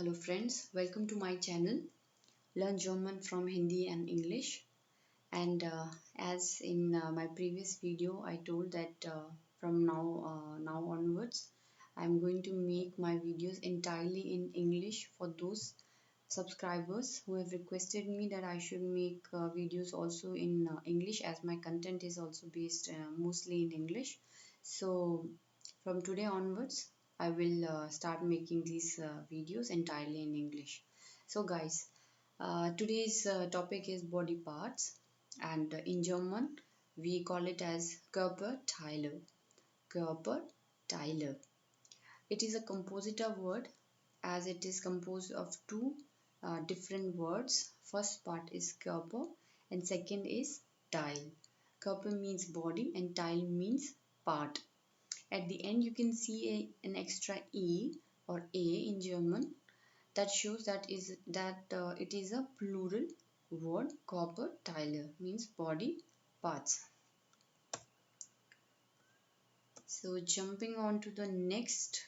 Hello friends, welcome to my channel. Learn German from Hindi and English. And as in my previous video, I told that from now onwards, I'm going to make my videos entirely in English for those subscribers who have requested me that I should make videos also in English, as my content is also based mostly in English. So from today onwards, I will start making these videos entirely in English. So guys, today's topic is body parts, and in German we call it as Körperteile. Körperteile. It is a compositor word as it is composed of two different words. First part is Körper and second is Teil. Körper means body and Teil means part. At the end you can see an extra E or A in German that shows that it is a plural word. Körperteile means body parts. So jumping on to the next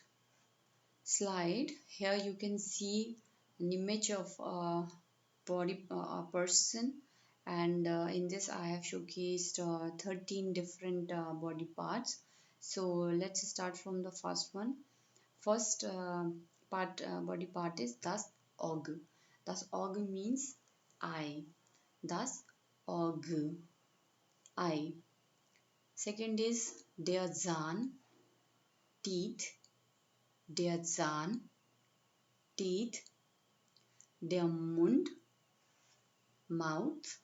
slide, here you can see an image of a person, and in this I have showcased 13 different body parts. So let's start from the first one. First body part is das Auge. Das Auge means eye. Das Auge, eye. Second is der Zahn Teeth. Der Zahn Teeth. Der Mund Mouth.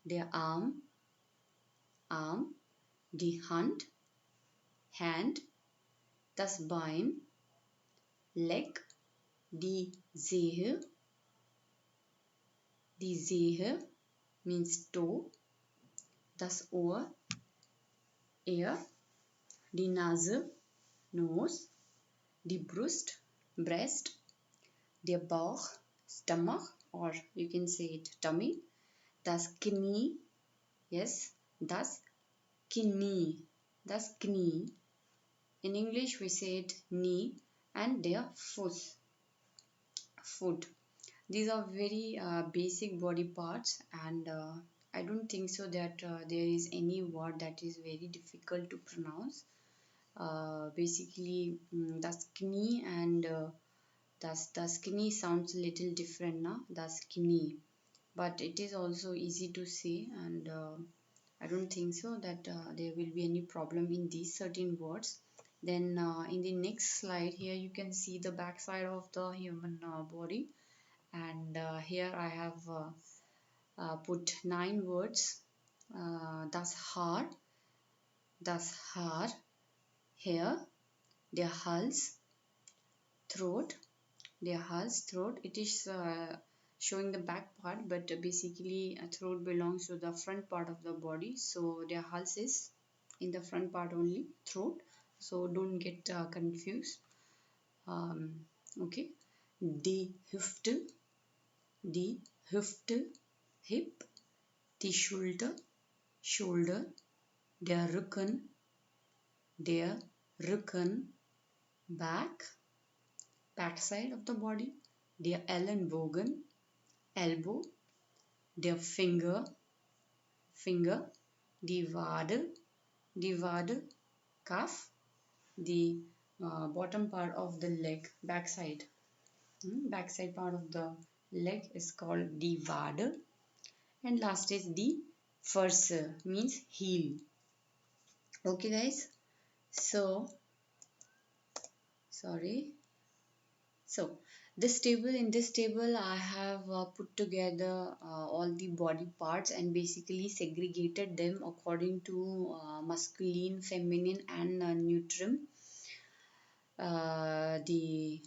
Der Arm die Hand, das Bein Leg, die Zehe means toe, das Ohr Ear, die Nase Nose, die Brust Breast, der Bauch Stomach, or you can say it tummy, das Knie, yes, das Knie. In English we say it knee, and their foot. These are very basic body parts, and I don't think so that there is any word that is very difficult to pronounce. Basically, das Knie and das Knie sounds a little different, na? Das Knie, but it is also easy to say, and I don't think so that there will be any problem in these certain words. Then in the next slide, here you can see the back side of the human body, and here I have put 9 words. Das Haar, Hair, der Hals Throat. It is showing the back part, but basically throat belongs to the front part of the body, so their Hals is in the front part only, throat, so don't get confused. Okay, die Hüfte Hip, die Schulter Shoulder, der Rücken Back side of the body, der Ellenbogen Elbow, der Finger, die Wade Calf, the bottom part of the leg, backside part of the leg is called die Wade, and last is the Ferse, means heel. Okay guys, so in this table I have put together all the body parts and basically segregated them according to masculine, feminine and neutrum. The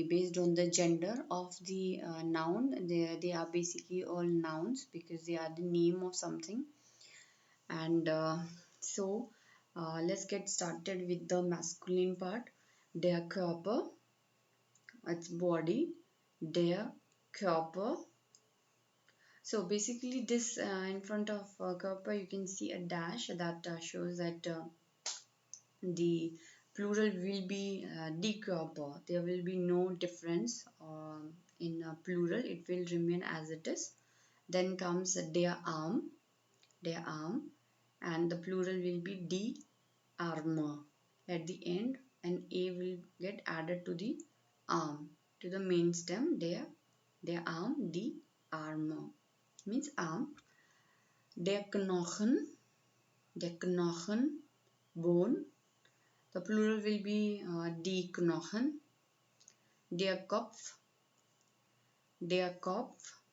based on the gender of the noun, they are basically all nouns because they are the name of something. And so let's get started with the masculine part. Der Körper, its body, der Körper. So basically this in front of Körper you can see a dash that shows that the plural will be die Körper. There will be no difference in plural. It will remain as it is. Then comes der Arm, and the plural will be die Arme at the end, and a will get added to the arm, to the main stem. Der Arm, die Arme means arm. Der Knochen, bone. The plural will be die Knochen. Der Kopf,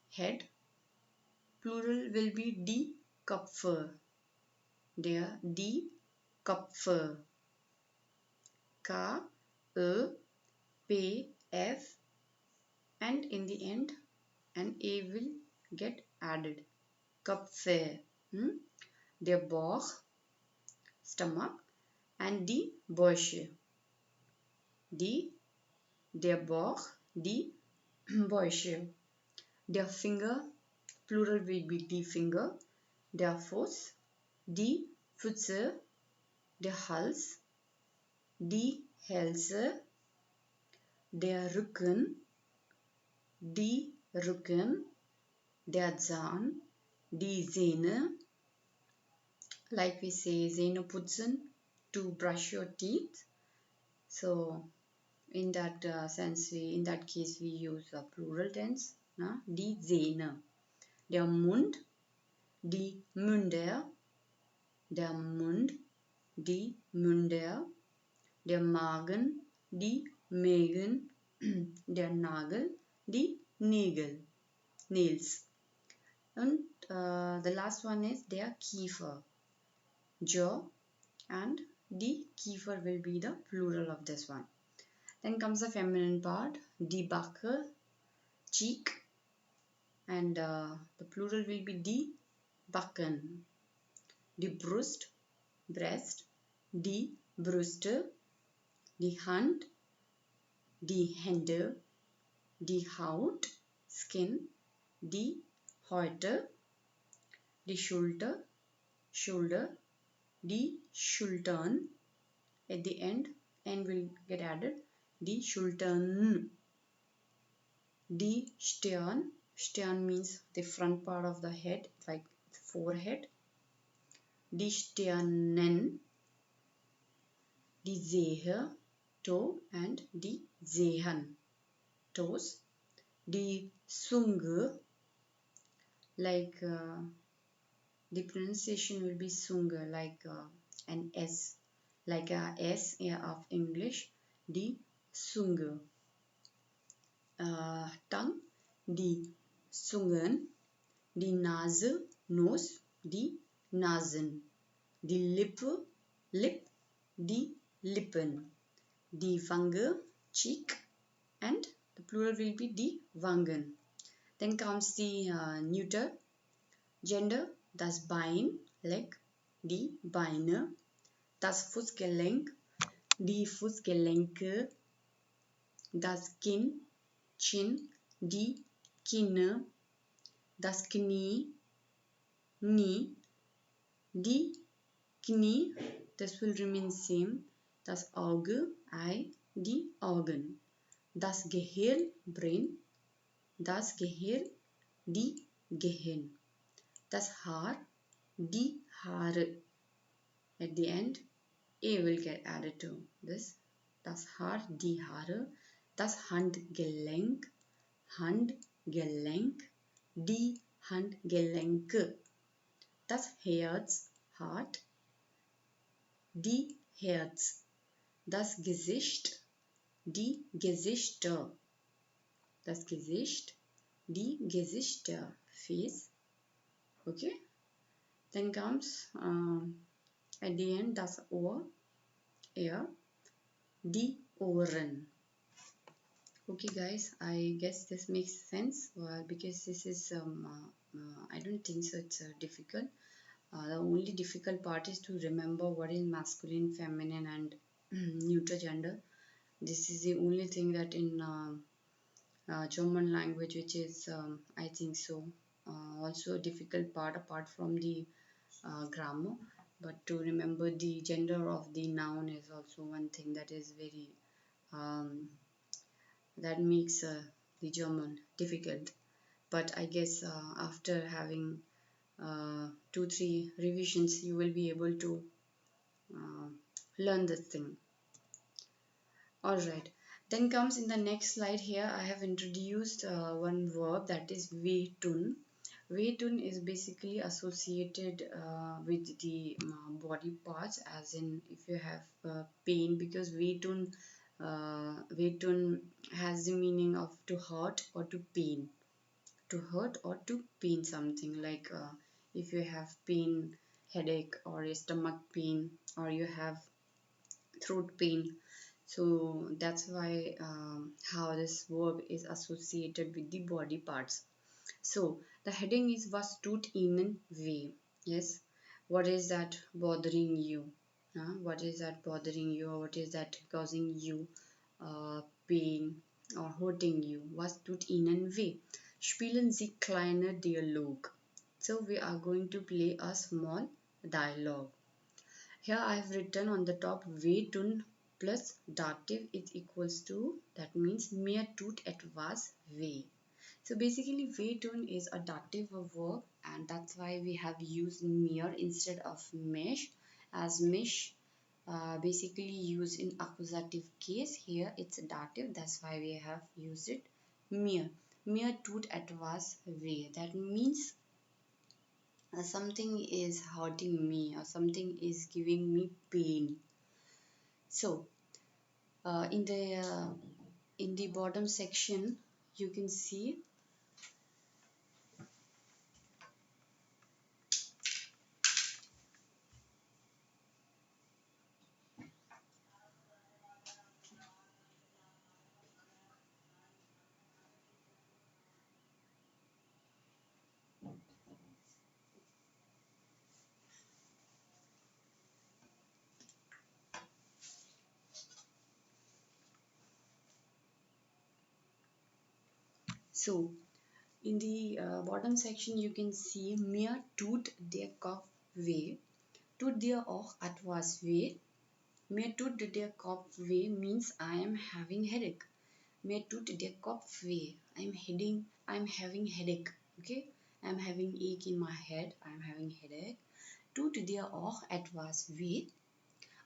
head. Plural will be die Köpfe. Die Köpfe. K, E, P, F, and in the end an A will get added. Köpfe. Der Bauch, stomach, and die Bäuche. Der Bauch, die Bäuche. Der Finger, plural will be die Finger. Der Fuß, die Füße. Der Hals, die Hälse. Der Rücken, die Rücken. Der Zahn, die Zähne. Like we say, Zähne putzen, to brush your teeth. So in that in that case we use a plural tense. Die Zähne. Der Mund, die Münder. Der Mund, die Münder. Der Magen, die Mägen. Der Nagel, die Nägel. Nails. And the last one is der Kiefer, jaw, and die Kiefer will be the plural of this one. Then comes the feminine part, die Backe, cheek, and the plural will be die Backen. Die Brust, breast, die Brüste, die Hand, die Hände, die Haut, skin, die Häute, die Schulter, shoulder, die Schultern. At the end, N will get added, die Schultern. Die Stirn, Stirn means the front part of the head, like forehead. Die Stirnen, die Zehe Toe, and die Zehen toes. Die Zunge, like the pronunciation will be Zunge, like an S, like a S of English. Die Zunge. Tongue, die Zungen. Die Nase, Nose, die Nasen. Die Lippe, Lip, die Lippen. Die Wange, cheek, and the plural will be die Wangen. Then comes the neuter gender, das Bein, leg, die Beine. Das Fußgelenk, die Fußgelenke. Das Kinn, Chin, die Kinne. Das Knie, Knee, die Knie, this will remain same. Das Auge, Eye, die Augen. Das Gehirn, Brain. Das Gehirn, die Gehirn. Das Haar, die Haare. At the end, A will get added to this. Das Haar, die Haare. Das Handgelenk, Handgelenk, die Handgelenke. Das Herz, Heart, die Herz. Das Gesicht, die Gesichter. Das Gesicht, die Gesichter. Face. Okay. Then comes at the end das Ohr, Ear, die Ohren. Okay guys, I guess this makes sense because this is I don't think so it's difficult. The only difficult part is to remember what is masculine, feminine, and neuter gender. This is the only thing that in German language, which is I think so also a difficult part apart from the grammar. but to remember the gender of the noun is also one thing that is very um, that makes the German difficult. But I guess after having 2 3 revisions you will be able to uh, learn this thing. All right, then comes in the next slide. Here I have introduced one verb, that is wehtun. Wehtun is basically associated with the body parts, as in if you have pain, because wehtun has the meaning of to hurt or to pain, to hurt or to pain something, like if you have pain, headache or a stomach pain, or you have throat pain. So that's why how this verb is associated with the body parts. So the heading is was tut ihnen weh. Yes, what is that bothering you? What is that bothering you, or what is that causing you pain or hurting you? Was tut ihnen weh? Spielen Sie kleine Dialog. So we are going to play a small dialogue. Here I have written on the top wehtun plus dative is equals to, that means mir tut etwas weh. So basically wehtun is a dative verb, and that's why we have used mir instead of mich, as mich basically used in accusative case. Here it's a dative, that's why we have used it mir. Mir tut etwas weh. That means something is hurting me or something is giving me pain. So in the bottom section you can see, so in the bottom section you can see mir tut der Kopf weh. Tut dir auch etwas weh? Mir tut der Kopf weh means I am having headache. Mir tut der Kopf weh. I'm having headache. Okay? I'm having ache in my head. I'm having headache. Tut dir auch etwas weh?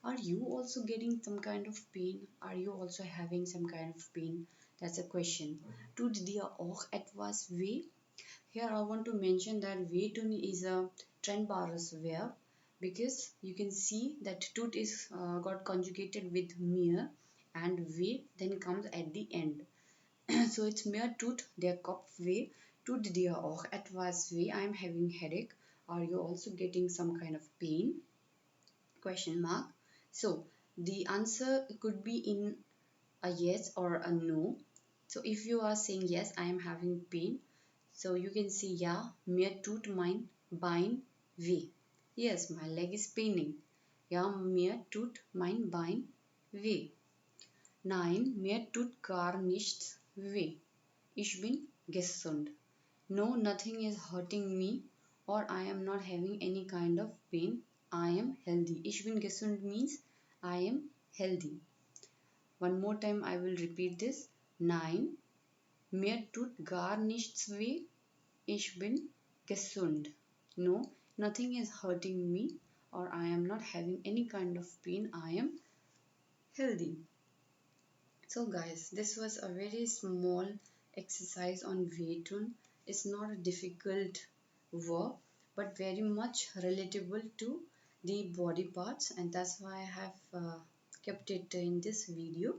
Are you also getting some kind of pain? Are you also having some kind of pain? That's a question. Tut dir auch etwas weh? Here I want to mention that wehtun is a trennbares verb, because you can see that tut is got conjugated with mir, and weh then comes at the end. So it's mir tut der Kopf weh, tut dir auch etwas weh, I am having headache. Are you also getting some kind of pain? Question mark. So the answer could be in a yes or a no. So if you are saying yes, I am having pain, so you can say ja, mir tut mein Bein weh. Yes, my leg is paining. Ja, mir tut mein Bein weh. Nein, mir tut gar nichts weh. Ich bin gesund. No, nothing is hurting me, or I am not having any kind of pain. I am healthy. Ich bin gesund means I am healthy. One more time I will repeat this. Nein, mir tut gar nichts weh. Ich bin gesund. No, nothing is hurting me, or I am not having any kind of pain. I am healthy. So guys, this was a very small exercise on wehtun. It's not a difficult verb, but very much relatable to the body parts, and that's why I have kept it in this video.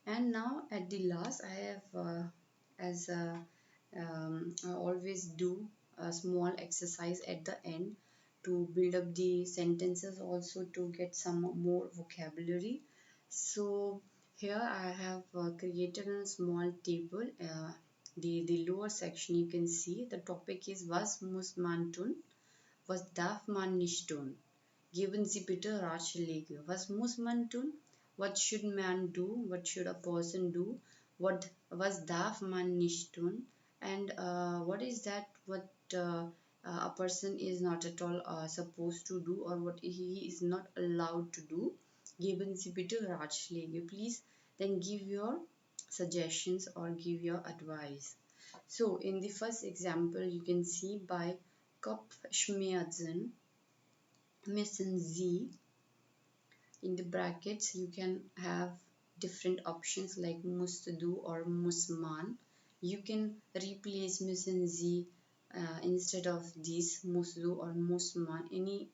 And now at the last I have as I always do a small exercise at the end to build up the sentences, also to get some more vocabulary. So here I have created a small table. The lower section you can see the topic is was muss man tun, was darf man nicht tun. Geben Sie bitte Ratschläge. Was muss man tun? What should man do? What should a person do? Was darf man nicht tun? And what is that? What a person is not at all supposed to do, or what he is not allowed to do. Geben Sie bitte Ratschläge, please. Then give your suggestions or give your advice. So in the first example, you can see by Kopfschmerzen müssen Sie, in the brackets you can have different options like muss do or muss man. You can replace müssen Sie instead of these muss do or muss man. Any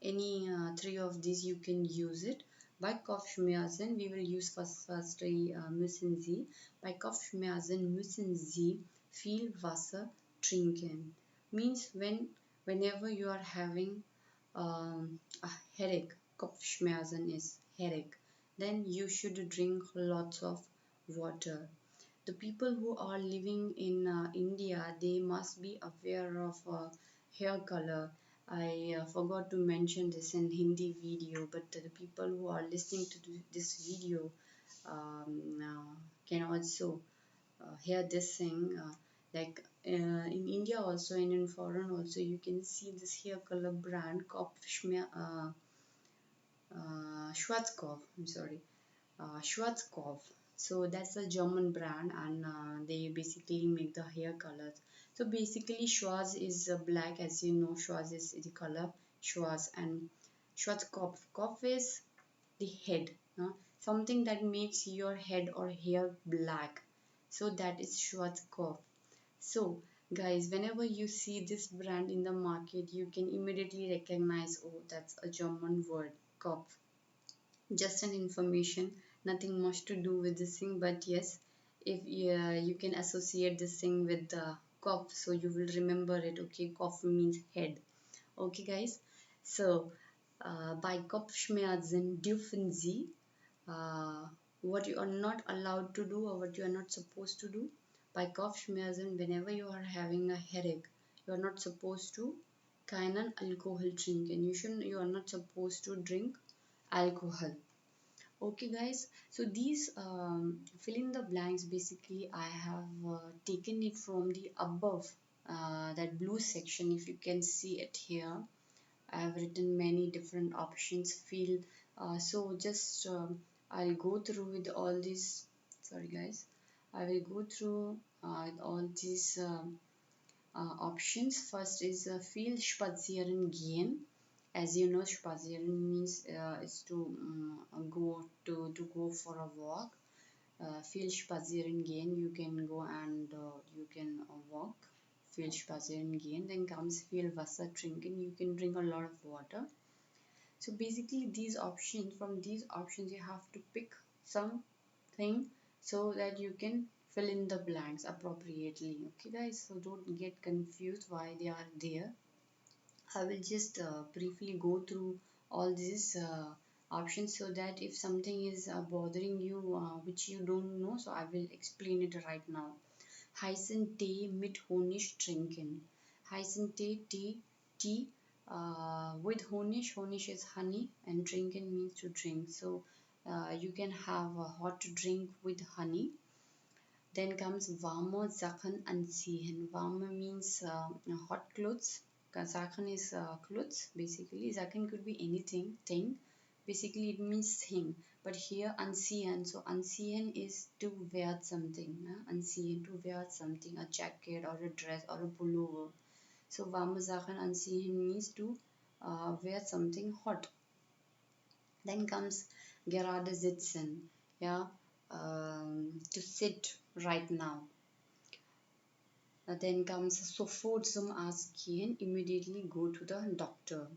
any three of these you can use it. Bei Kopfschmerzen we will use firstly müssen Sie. Bei Kopfschmerzen müssen Sie viel Wasser trinken. Means whenever you are having a headache, Kopfschmerzen is headache, then you should drink lots of water. The people who are living in India, they must be aware of hair color. I forgot to mention this in Hindi video, but the people who are listening to this video can also hear this thing. Like in India also and in foreign also, you can see this hair color brand Schwarzkopf. I'm sorry, Schwarzkopf. So that's a German brand, and they basically make the hair colors. So basically, Schwarz is black, as you know. Schwarz is the color Schwarz, and Schwarzkopf. Kopf is the head, something that makes your head or hair black. So that is Schwarzkopf. So guys, whenever you see this brand in the market, you can immediately recognize, oh, that's a German word, Kopf. Just an information, nothing much to do with this thing, but yes, if you can associate this thing with the Kopf, so you will remember it. Okay, Kopf means head. Okay guys, so bei Kopfschmerzen dürfen Sie, what you are not allowed to do or what you are not supposed to do. By Kopfschmerzen, whenever you are having a headache, you are not supposed to keinen Alkohol trinken. You are not supposed to drink alcohol. Okay guys, so these fill in the blanks, basically I have taken it from the above, that blue section. If you can see it here, I have written many different options, feel so just I'll go through with all these. Sorry guys, I will go through all these options. First is viel spazieren gehen. As you know, spazieren means is to go for a walk. Viel spazieren gehen, you can go and you can walk. Viel spazieren gehen. Then comes viel Wasser trinken, you can drink a lot of water. So basically these options, from these options you have to pick something so that you can fill in the blanks appropriately. Okay guys, so don't get confused why they are there. I will just briefly go through all these options, so that if something is bothering you which you don't know, so I will explain it right now. Heißen Tee mit Honig trinken. Heißen Tee, tea with Honig. Honig is honey, and trinken means to drink. So you can have a hot drink with honey. Then comes warme Sachen anziehen. Warme means hot clothes. Sachen is clothes basically. Sachen could be anything, thing. Basically it means thing. But here anziehen. So anziehen is to wear something. Anziehen, to wear something. A jacket or a dress or a pullover. So warme Sachen anziehen means to wear something hot. Then comes gerade sitzen. Yeah, to sit right now. Then comes sofort zum Arzt gehen, immediately go to the doctor.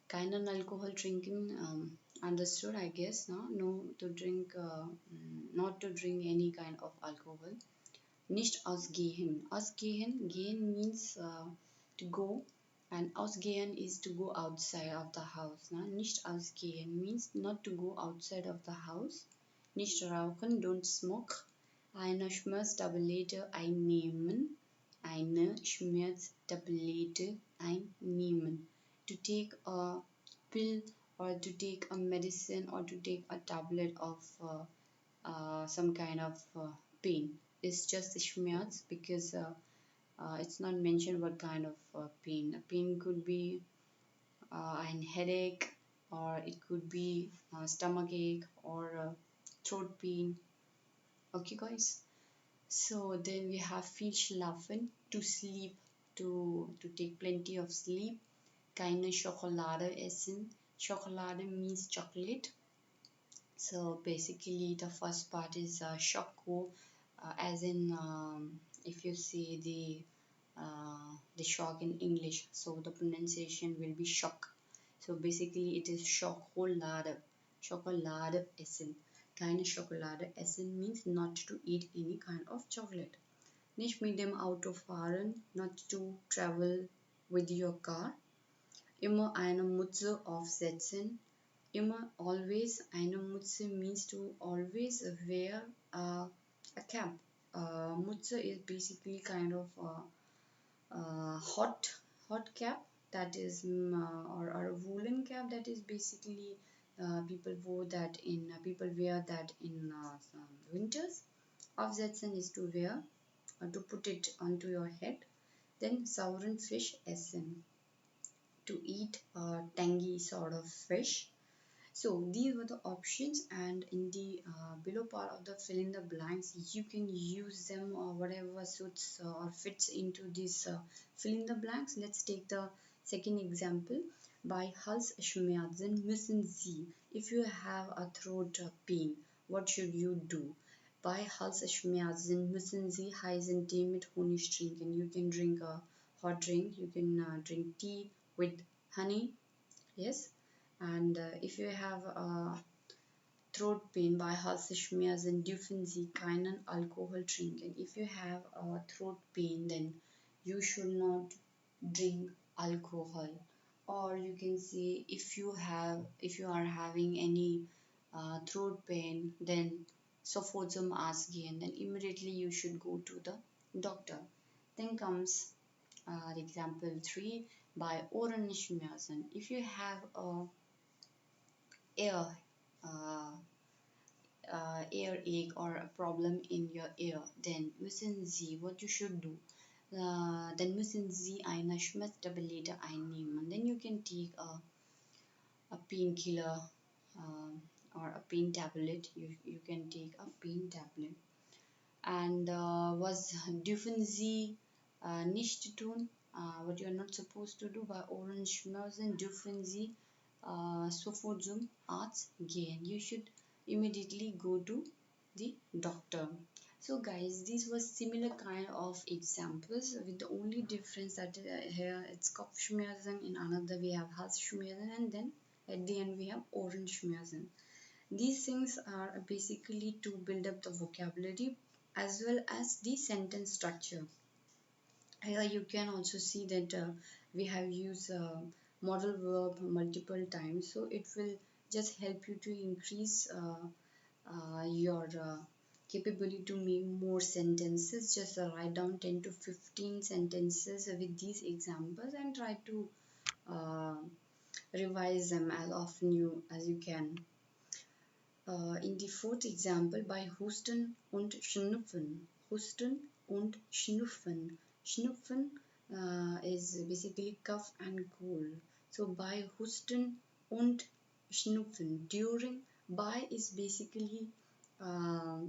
Keinen Alkohol trinken, understood I guess, no to drink, not to drink any kind of alcohol. Nicht ausgehen. Ausgehen, gehen means to go, and ausgehen is to go outside of the house. Nicht ausgehen means not to go outside of the house. Nicht rauchen, don't smoke. Eine Schmerztablette einnehmen. Eine Schmerztablette einnehmen. To take a pill or to take a medicine or to take a tablet of some kind of pain. It's just Schmerz because It's not mentioned what kind of pain. A pain could be an headache, or it could be stomach ache or throat pain. Okay, guys. So then we have viel schlafen, to sleep, to take plenty of sleep. Keine Schokolade essen. Schokolade means chocolate. So basically, the first part is Schoko, as in if you see the shock in English, so the pronunciation will be shock. So basically, it is Schokolade. Schokolade essen. Keine Schokolade essen means not to eat any kind of chocolate. Nicht mit dem Auto fahren, not to travel with your car. Immer eine Mütze aufsetzen. Immer, always. Eine Mütze means to always wear a cap. Mütze is basically kind of hot cap, that is or a woolen cap, that is basically people wear that in some winters. Aufsetzen is to wear, to put it onto your head. Then sauren fish essen, to eat a tangy sort of fish. So these were the options, and in the below part of the fill in the blanks, you can use them or whatever suits or fits into this fill in the blanks. Let's take the second example. Bei Halsschmerzen müssen Sie, if you have a throat pain, what should you do? Bei Halsschmerzen müssen Sie heißen Tee mit Honig trinken. You can drink a hot drink, you can drink tea with honey. Yes, and if you have throat pain, bei Halsschmerzen dürfen Sie keinen Alkohol trinken. If you have throat pain, then you should not drink alcohol. Or you can say, if you are having any throat pain, then sofort zum Arzt gehen. Then immediately you should go to the doctor. Then comes example 3, by Ohrenschmerzen. If you have a ear uh, earache or a problem in your ear, then müssen Sie, what you should do, then müssen Sie eine Schmerztablette einnehmen. Then you can take a painkiller or a pain tablet. You can take a pain tablet. And was dürfen Sie nicht tun, what you are not supposed to do, bei Ohrenschmerzen dürfen Sie sofort zum Arzt gehen. You should immediately go to the doctor. So guys, these were similar kind of examples, with the only difference that here it's Kopfschmerzen, in another we have Halsschmerzen, and then at the end we have Ohrenschmerzen. These things are basically to build up the vocabulary as well as the sentence structure. Here you can also see that we have used modal verb multiple times, so it will just help you to increase your capability to make more sentences. Just write down 10 to 15 sentences with these examples and try to uh, revise them as often as you can. In the fourth example, bei Husten und Schnupfen. Husten und Schnupfen. Schnupfen is basically cough and cold. So bei Husten und Schnupfen, during, bei is basically uh,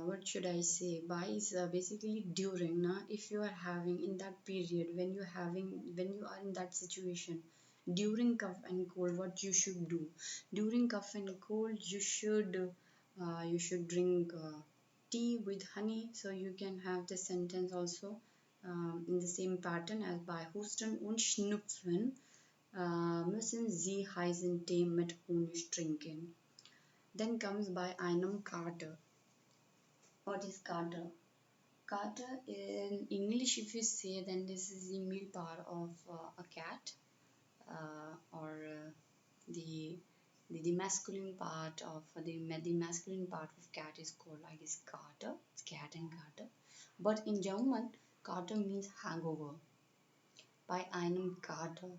what should I say? By is basically during. Na? If you are having in that period, when you are in that situation, during cough and cold, what you should do? During cough and cold, you should drink tea with honey. So you can have the sentence also in the same pattern as bei Husten und Schnupfen müssen Sie heißen Tee mit Honig trinken. Then comes bei einem Kater. What is Kater? Kater in English, if you say, then this is the male part of a cat, or the masculine part of the masculine part of cat is called, I guess, Kater. It's cat and Kater. But in German, Kater means hangover. Bei einem Kater,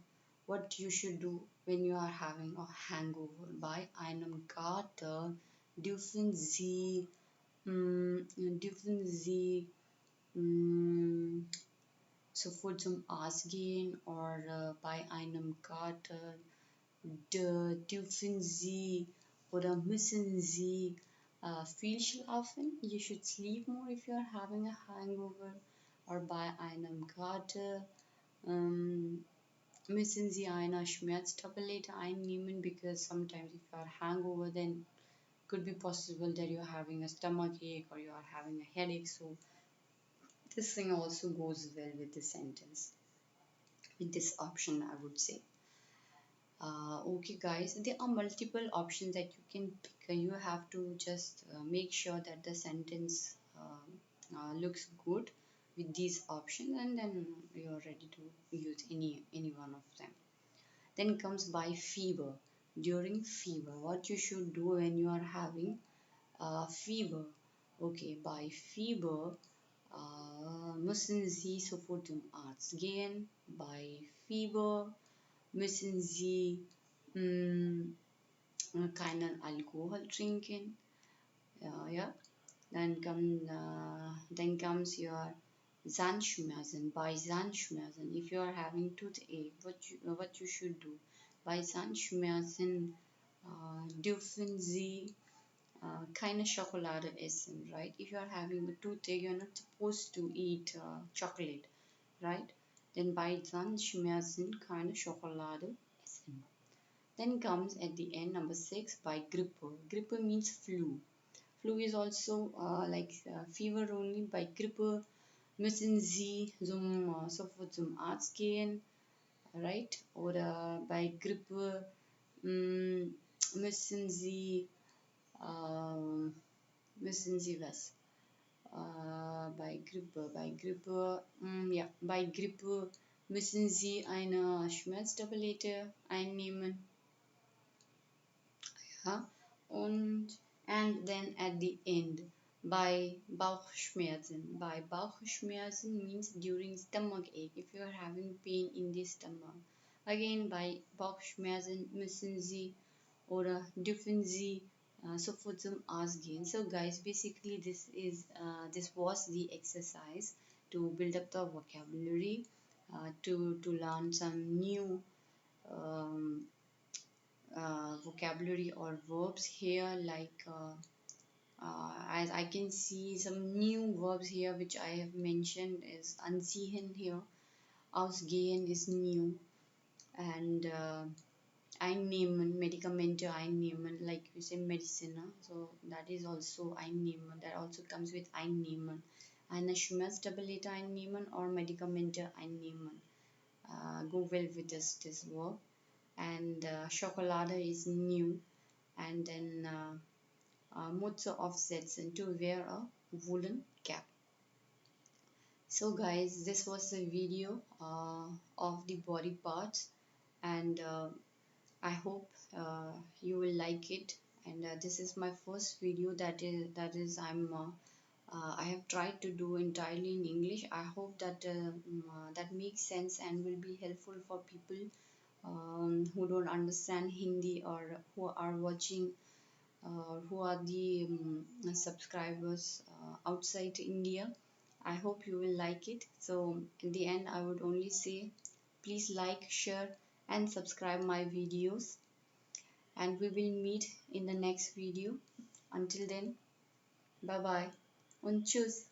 what you should do when you are having a hangover? Bei einem Kater dürfen Sie Mm, sofort zum Ausgehen oder bei einem Kater dürfen Sie oder müssen Sie viel schlafen. You should sleep more if you are having a hangover. Or bei einem Kater müssen Sie eine Schmerztablette einnehmen, because sometimes if you are hangover, then could be possible that you're having a stomach ache or you are having a headache. So this thing also goes well with the sentence, with this option, I would say. Okay guys, there are multiple options that you can pick. You have to just make sure that the sentence looks good with these options, and then you're ready to use any one of them. Then comes by fever. During fever, what you should do when you are having fever. Okay, bei Fieber müssen Sie sofort zum Arzt gehen. Bei Fieber müssen Sie keinen Alkohol trinken. Ja. Then comes your Zahnschmerzen. Bei Zahnschmerzen, if you are having toothache, what you should do? Bei Zahnschmerzen dürfen Sie keine Schokolade essen, right? If you are having a toothache, you're not supposed to eat chocolate, right? Then bei Zahnschmerzen keine Schokolade essen. Then comes at the end number 6 by Grippe. Grippe means flu. Flu is also like fever only. Bei Grippe müssen Sie sofort zum Arzt gehen, right? Oder bei Grippe müssen Sie was? Bei Grippe müssen Sie eine Schmerztablette einnehmen. Ja? And then at the end, bei Bauchschmerzen. Bei Bauchschmerzen means during stomach ache, if you are having pain in the stomach. Again, bei Bauchschmerzen müssen Sie oder dürfen Sie sofort zum Arzt gehen. So guys, basically this was the exercise to build up the vocabulary, to learn some new vocabulary or verbs here, like as I can see some new verbs here which I have mentioned is anziehen here, ausgehen is new, and einnehmen, Medikamente einnehmen, like you say medicine, so that is also einnehmen, that also comes with einnehmen. Eine Schmerztablette einnehmen or Medikamente einnehmen go well with this verb. And Schokolade is new, and then Mutze offsets and to wear a woolen cap. So guys, this was the video of the body parts, and I hope you will like it. And this is my first video that is I have tried to do entirely in English. I hope that that makes sense and will be helpful for people who don't understand Hindi, or who are watching, who are the subscribers outside India. I hope you will like it. So in the end, I would only say please like, share and subscribe my videos, and we will meet in the next video. Until then, bye bye und tschüss.